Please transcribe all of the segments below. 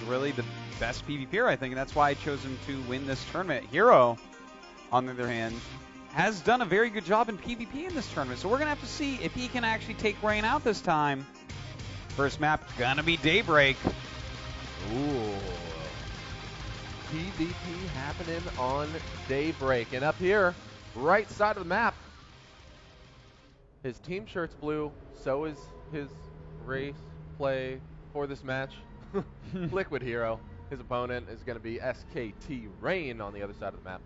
really the best PvPer, I think, and that's why I chose him to win this tournament. Hero, on the other hand, has done a very good job in PvP in this tournament, so we're going to have to see if he can actually take Rain out this time. First map, gonna be Daybreak. Ooh. PvP happening on Daybreak. And up here, right side of the map, his team shirt's blue, so is his race play for this match. Liquid.HerO. His opponent is going to be SKT Rain on the other side of the map.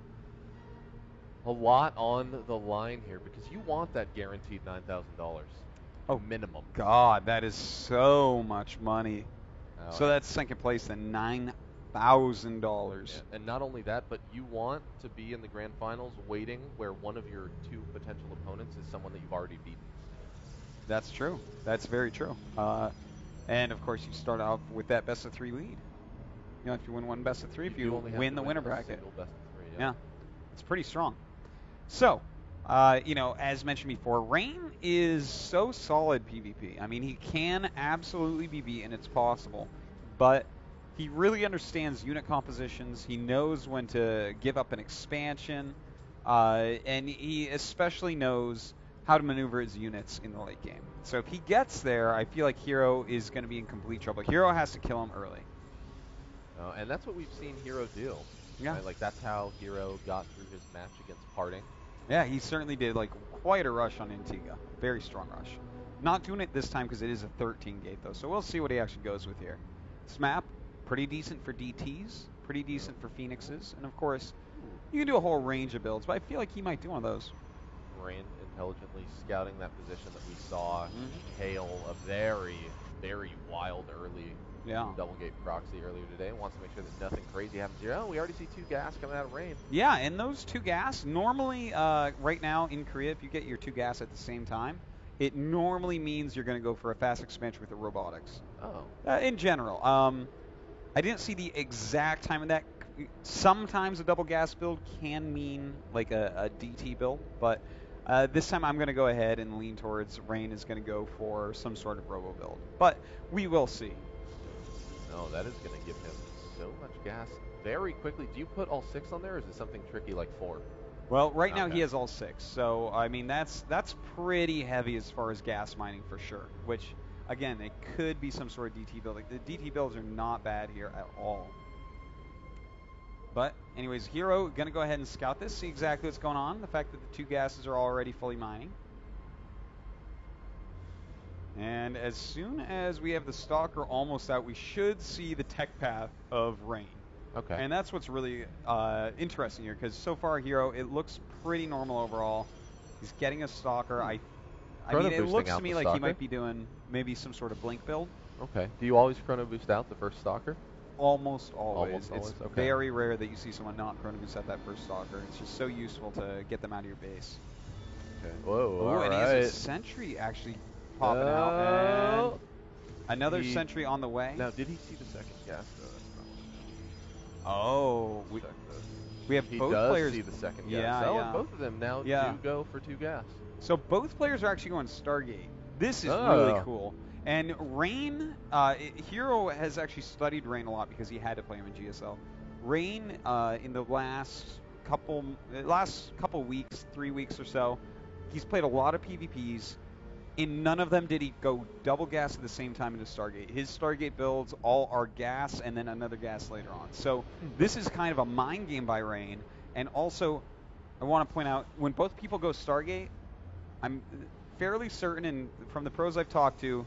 A lot on the line here because you want that guaranteed $9,000. Oh, minimum. God, that is so much money. Oh, so that's second place then $9,000. Yeah. And not only that, but you want to be in the grand finals waiting where one of your two potential opponents is someone that you've already beaten. That's true. That's very true. And of course, you start off with that best of 3 lead. You know, if you win one best of 3, if you win the winner bracket. Best of 3, yeah, it's pretty strong. So, you know, as mentioned before, Rain is so solid PvP. I mean, he can absolutely be beaten. It's possible. But he really understands unit compositions. He knows when to give up an expansion. And he especially knows how to maneuver his units in the late game. So if he gets there, I feel like Hero is going to be in complete trouble. Hero has to kill him early. And that's what we've seen Hero do. Yeah. Right? Like, that's how Hero got through his match against Parting. Yeah, he certainly did. Like, quite a rush on Antigua. Very strong rush. Not doing it this time because it is a 13 gate, though. So we'll see what he actually goes with here. This map, pretty decent for DTs. Pretty decent for Phoenixes. And, of course, you can do a whole range of builds. But I feel like he might do one of those. Rain intelligently scouting that position that we saw hail a very, very wild early double gate proxy earlier today. Wants to make sure that nothing crazy happens here. Oh, we already see 2 gas coming out of Rain. Yeah, and those 2 gas, normally right now in Korea, if you get your 2 gas at the same time, it normally means you're going to go for a fast expansion with the robotics. Oh. In general. I didn't see the exact time of that. Sometimes a double gas build can mean like a DT build, but this time I'm going to go ahead and lean towards Rain is going to go for some sort of robo build. But we will see. No, that is going to give him so much gas very quickly. Do you put all 6 on there, or is it something tricky like 4? Well, right now he has all 6. So, I mean, that's pretty heavy as far as gas mining for sure. Which, again, it could be some sort of DT build. Like, the DT builds are not bad here at all. But, anyways, Hero going to go ahead and scout this, see exactly what's going on. The fact that the 2 gases are already fully mining. And as soon as we have the Stalker almost out, we should see the tech path of Rain. Okay. And that's what's really interesting here, because so far, Hero, it looks pretty normal overall. He's getting a Stalker. I mean, it looks to me like he might be doing maybe some sort of Blink build. Okay. Do you always chrono boost out the first Stalker? Almost always. Almost always? It's okay. very rare that you see someone not chrono boost out that first Stalker. It's just so useful to get them out of your base. Okay. Whoa, and he has a Sentry actually popping out. And another Sentry on the way. Now, did he see the second gas, though? Oh. We have both players. See the second gas. Yeah, so yeah. Both of them now do go for 2 gas. So both players are actually going Stargate. This is really cool. And Rain, Hero has actually studied Rain a lot because he had to play him in GSL. Rain, in the last couple weeks, 3 weeks or so, he's played a lot of PvPs. In none of them did he go double gas at the same time into Stargate. His Stargate builds all are gas and then another gas later on. So this is kind of a mind game by Rain. And also, I want to point out, when both people go Stargate, I'm fairly certain, and from the pros I've talked to,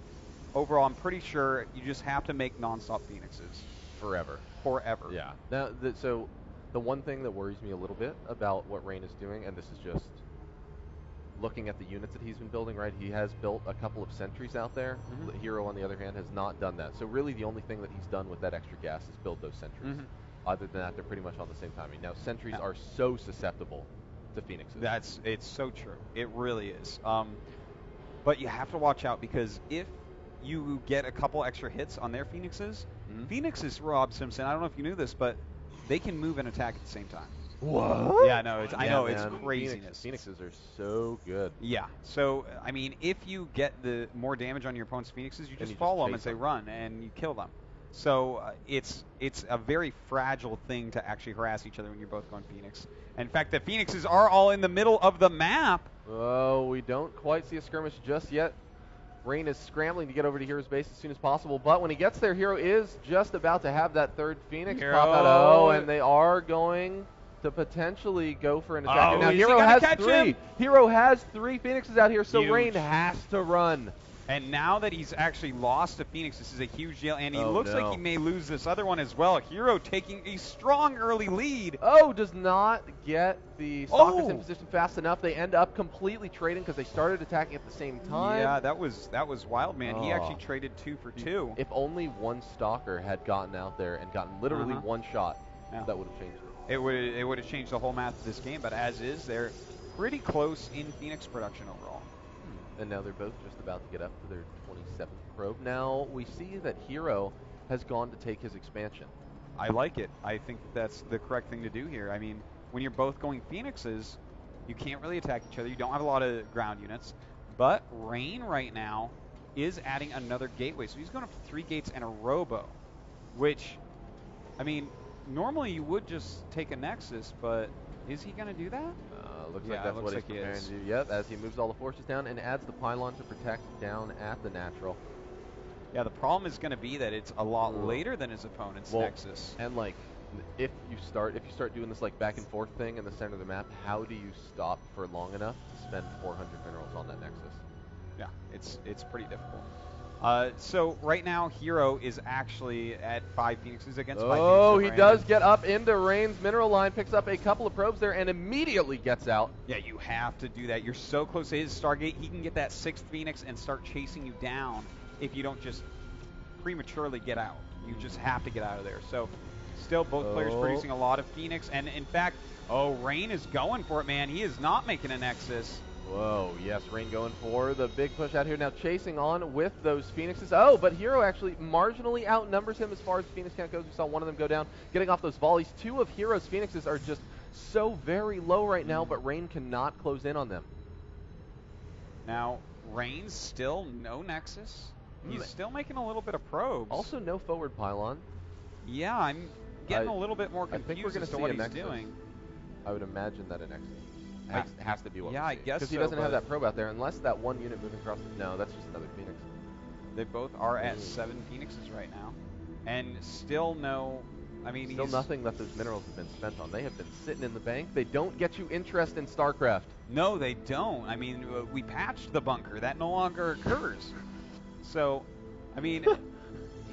overall, I'm pretty sure you just have to make non-stop Phoenixes. Forever. Forever. Yeah. Now, so the one thing that worries me a little bit about what Rain is doing, and this is just looking at the units that he's been building, right? He has built a couple of sentries out there. Hero, on the other hand, has not done that. So really the only thing that he's done with that extra gas is build those sentries. Other than that, they're pretty much on the same timing. Now, sentries are so susceptible to Phoenixes. It's so true. It really is. But you have to watch out, because if you get a couple extra hits on their Phoenixes, Phoenixes, Rob Simpson, I don't know if you knew this, but they can move and attack at the same time. What? Yeah, no, I know, it's craziness. Phoenixes are so good. Yeah, so, I mean, if you get the more damage on your opponent's Phoenixes, you just follow them and say run, and you kill them. So it's a very fragile thing to actually harass each other when you're both going Phoenix. In fact, the Phoenixes are all in the middle of the map. Oh, we don't quite see a skirmish just yet. Rain is scrambling to get over to Hero's base as soon as possible, but when he gets there, Hero is just about to have that third Phoenix pop out. Oh, and they are going to potentially go for an attack. Now Hero has three. Hero has 3 Phoenixes out here, so Rain has to run. And now that he's actually lost to Phoenix, this is a huge deal, and he looks like he may lose this other one as well. Hero taking a strong early lead. Oh, does not get the stalkers in position fast enough. They end up completely trading because they started attacking at the same time. Yeah, that was wild, man. He actually traded 2 for 2. If only one stalker had gotten out there and gotten literally one shot, that would have changed it. It would have changed the whole math of this game, but as is, they're pretty close in Phoenix production overall. And now they're both just about to get up to their 27th probe. Now we see that Hero has gone to take his expansion. I like it. I think that's the correct thing to do here. I mean, when you're both going Phoenixes, you can't really attack each other. You don't have a lot of ground units. But Rain right now is adding another gateway. So he's going up to 3 gates and a robo, which, I mean, normally you would just take a Nexus, but is he going to do that? Looks like that's what he's preparing to do. Yep, as he moves all the forces down and adds the pylon to protect down at the natural. Yeah, the problem is going to be that it's a lot later than his opponent's Nexus. And like, if you start doing this like back and forth thing in the center of the map, how do you stop for long enough to spend 400 minerals on that Nexus? Yeah, it's pretty difficult. So right now, Hero is actually at 5 Phoenixes against 5 Phoenixes. Oh, he does get up into Rain's mineral line, picks up a couple of probes there, and immediately gets out. Yeah, you have to do that. You're so close to his Stargate, he can get that 6th Phoenix and start chasing you down if you don't just prematurely get out. You just have to get out of there. So still both players producing a lot of Phoenix, and in fact, Rain is going for it, man. He is not making a Nexus. Whoa, yes, Rain going for the big push out here. Now chasing on with those Phoenixes. Oh, but Hero actually marginally outnumbers him as far as Phoenix count goes. We saw one of them go down, getting off those volleys. 2 of Hero's Phoenixes are just so very low right now, but Rain cannot close in on them. Now, Rain's still no Nexus. He's still making a little bit of probes. Also no forward pylon. Yeah, I'm getting a little bit more confused as to what he's doing. I would imagine that a Nexus has to be what I guess because he doesn't have that probe out there unless that one unit moving across. No, that's just another Phoenix. They both are at 7 Phoenixes right now, and still no. I mean, still nothing that those minerals have been spent on. They have been sitting in the bank. They don't get you interest in StarCraft. No, they don't. I mean, we patched the bunker. That no longer occurs. So, I mean,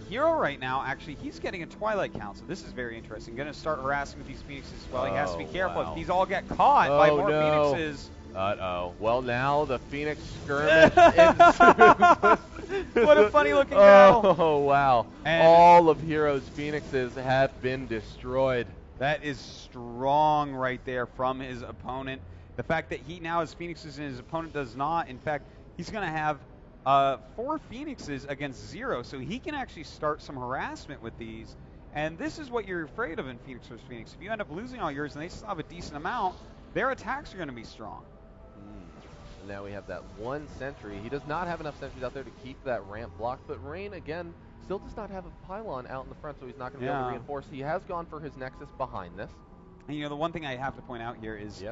Hero right now, actually, he's getting a Twilight count, so this is very interesting. Going to start harassing with these Phoenixes as well. He has to be careful. If these all get caught by more Phoenixes. Uh-oh. Well, now the Phoenix skirmish ensues. What a funny-looking battle. Oh, wow. And all of Hero's Phoenixes have been destroyed. That is strong right there from his opponent. The fact that he now has Phoenixes and his opponent does not. In fact, he's going to have 4 Phoenixes against 0, so he can actually start some harassment with these. And this is what you're afraid of in Phoenix vs. Phoenix. If you end up losing all yours and they still have a decent amount, their attacks are going to be strong. And now we have that 1 sentry. He does not have enough sentries out there to keep that ramp blocked, but Rain, again, still does not have a pylon out in the front, so he's not going to be able to reinforce. He has gone for his Nexus behind this. And, you know, the one thing I have to point out here is,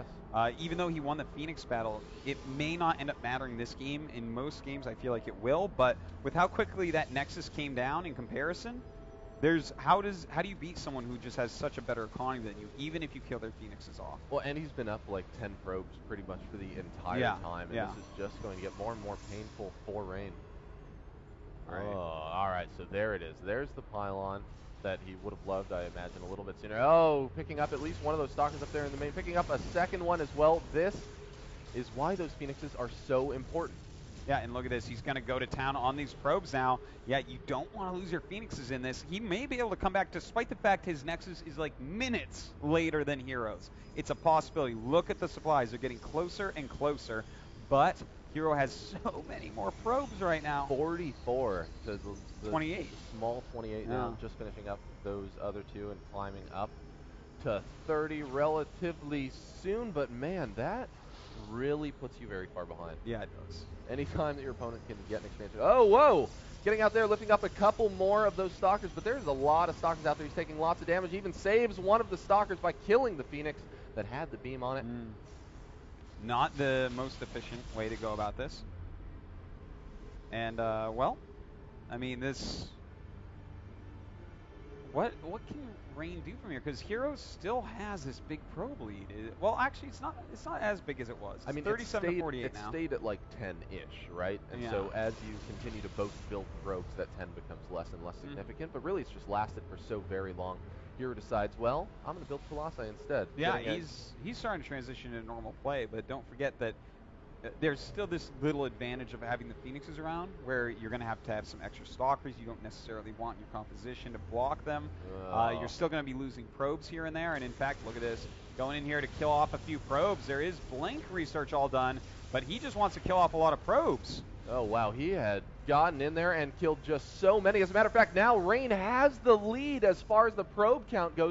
even though he won the Phoenix battle, it may not end up mattering this game. In most games, I feel like it will. But with how quickly that Nexus came down in comparison, there's how do you beat someone who just has such a better economy than you, even if you kill their Phoenixes off? Well, and he's been up like 10 probes pretty much for the entire time. And this is just going to get more and more painful for Rain. All right, so there it is. There's the pylon that he would have loved, I imagine, a little bit sooner. Oh, picking up at least one of those stalkers up there in the main, picking up a second one as well. This is why those Phoenixes are so important. Yeah, and look at this. He's going to go to town on these probes now. Yeah, you don't want to lose your Phoenixes in this. He may be able to come back despite the fact his Nexus is like minutes later than Hero's. It's a possibility. Look at the supplies. They're getting closer and closer, but Hero has so many more probes right now. 44 to the 28. Small 28 now, just finishing up those other 2 and climbing up to 30 relatively soon. But man, that really puts you very far behind. Yeah, it does. Anytime that your opponent can get an expansion. Oh, whoa! getting out there, lifting up a couple more of those Stalkers, but there's a lot of Stalkers out there. He's taking lots of damage. He even saves one of the Stalkers by killing the Phoenix that had the beam on it. Not the most efficient way to go about this. And, well, I mean, this... What can Rain do from here? Because HerO still has this big probe lead. Well, actually, it's not as big as it was. It's, I mean, 37 to 48 now. It stayed at like 10-ish, right? And so as you continue to both build probes, that 10 becomes less and less significant. But really, it's just lasted for so very long. HerO decides, well, I'm going to build Colossi instead. Yeah, he's starting to transition into normal play. But don't forget that there's still this little advantage of having the Phoenixes around, where you're going to have some extra Stalkers. You don't necessarily want your composition to block them. You're still going to be losing probes here and there. And in fact, look at this. Going in here to kill off a few probes. There is Blink research all done, but he just wants to kill off a lot of probes. Oh, wow. He had gotten in there and killed just so many. As a matter of fact, now Rain has the lead as far as the probe count goes.